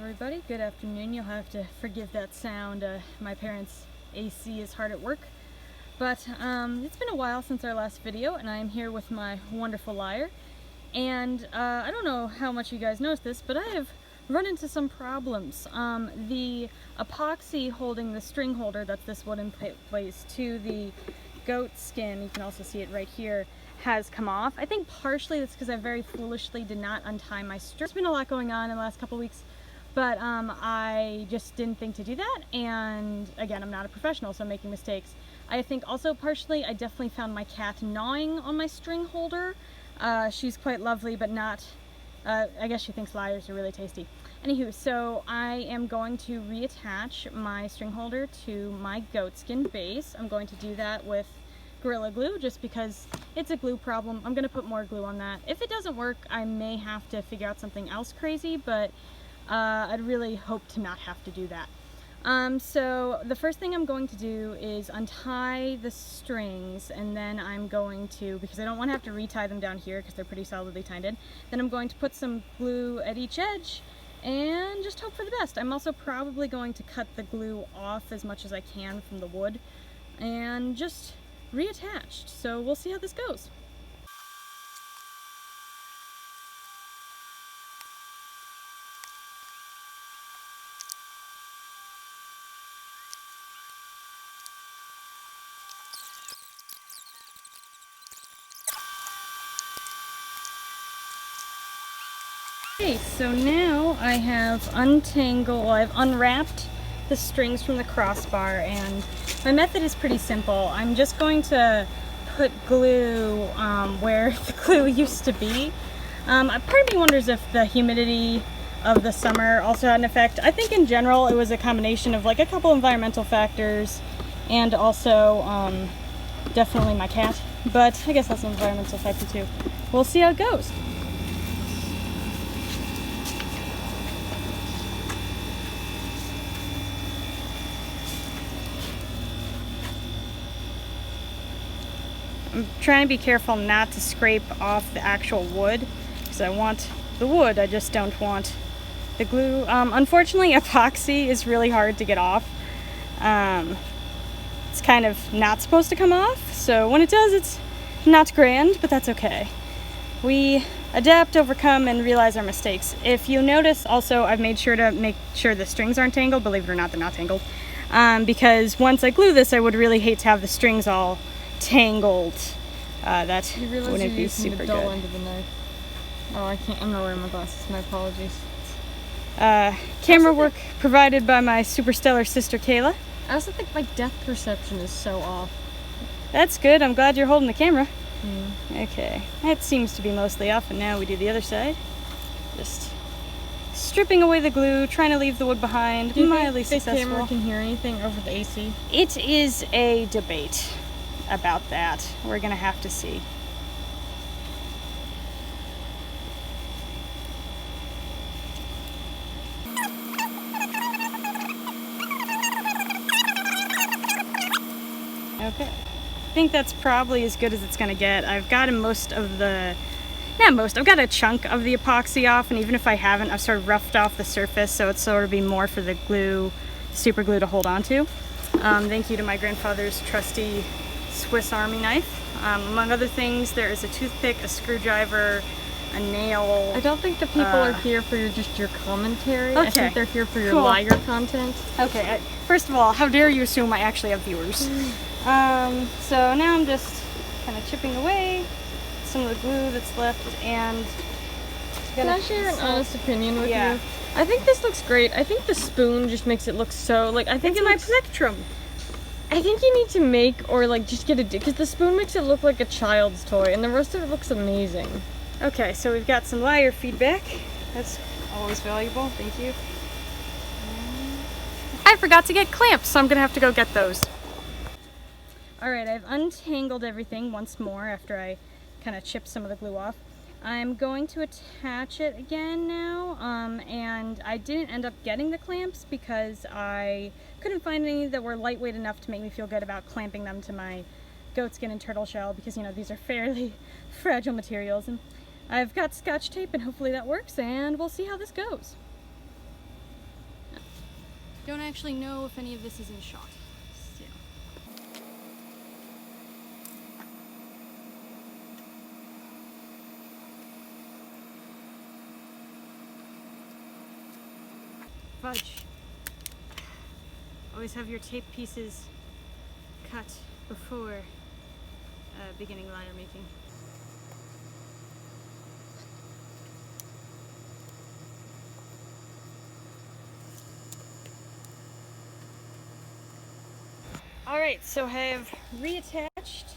everybody, good afternoon. You'll have to forgive that sound. My parents' AC is hard at work. But it's been a while since our last video, and I'm here with my wonderful Lyre. And I don't know how much you guys noticed this, but I have run into some problems. The epoxy holding the string holder, that's this wooden place, to the goat skin, you can also see it right here, has come off. I think partially that's because I very foolishly did not untie my string. There's been a lot going on in the last couple weeks, but I just didn't think to do that, and again, I'm not a professional, so I'm making mistakes. I think also partially I definitely found my cat gnawing on my string holder. She's quite lovely, but not, I guess she thinks lyres are really tasty. Anywho, so I am going to reattach my string holder to my goatskin base. I'm going to do that with Gorilla Glue just because it's a glue problem. I'm going to put more glue on that. If it doesn't work, I may have to figure out something else crazy, but I'd really hope to not have to do that. So the first thing I'm going to do is untie the strings, and then I'm going to, because I don't want to have to retie them down here because they're pretty solidly tied in, then I'm going to put some glue at each edge and just hope for the best. I'm also probably going to cut the glue off as much as I can from the wood and just reattached. So we'll see how this goes. Okay, so now I have I've unwrapped the strings from the crossbar, and my method is pretty simple. I'm just going to put glue where the glue used to be. Part of me wonders if the humidity of the summer also had an effect. I think in general it was a combination of like a couple environmental factors and also definitely my cat, but I guess that's an environmental factor too. We'll see how it goes. I'm trying to be careful not to scrape off the actual wood because I want the wood, I just don't want the glue. Unfortunately, epoxy is really hard to get off. It's kind of not supposed to come off, so when it does, it's not grand, but that's okay. We adapt, overcome, and realize our mistakes. If you notice, also, I've made sure to make sure the strings aren't tangled. Believe it or not, they're not tangled. Because once I glue this, I would really hate to have the strings all tangled. That wouldn't be super good. End of the knife. Oh, I'm not wearing my glasses. My apologies. Camera work provided by my super stellar sister Kayla. I also think my depth perception is so off. That's good. I'm glad you're holding the camera. Okay, that seems to be mostly off, and now we do the other side. Just stripping away the glue, trying to leave the wood behind. Do you think the camera can hear anything over the AC? It is a debate about that. We're gonna have to see. Okay, I think that's probably as good as it's gonna get. I've gotten I've got a chunk of the epoxy off, and even if I haven't, I've sort of roughed off the surface so it's sort of be more for the glue, super glue to hold on to. Thank you to my grandfather's trusty Swiss Army knife. Among other things, there is a toothpick, a screwdriver, a nail. I don't think the people are here for just your commentary. Okay. I think they're here for your Lyre content. Okay, first of all, how dare you assume I actually have viewers? So now I'm just kind of chipping away some of the glue that's left, and can I share an honest opinion with you? I think this looks great. I think the spoon just makes it look so, like, I think it's my plectrum. I think you need to make, or like just get because the spoon makes it look like a child's toy, and the rest of it looks amazing. Okay, so we've got some Lyre feedback. That's always valuable. Thank you. I forgot to get clamps, so I'm gonna have to go get those. Alright, I've untangled everything once more after I kind of chipped some of the glue off. I'm going to attach it again now, and I didn't end up getting the clamps because I couldn't find any that were lightweight enough to make me feel good about clamping them to my goatskin and turtle shell, because, you know, these are fairly fragile materials. And I've got Scotch tape, and hopefully that works, and we'll see how this goes. don't actually know if any of this is in shot. So. Fudge. Always have your tape pieces cut before beginning lyre making. Alright, so I have reattached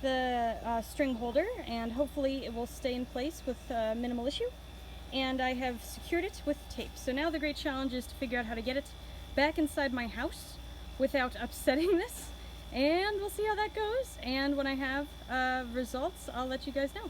the string holder, and hopefully it will stay in place with minimal issue. And I have secured it with tape. So now the great challenge is to figure out how to get it back inside my house without upsetting this. And we'll see how that goes. And when I have results, I'll let you guys know.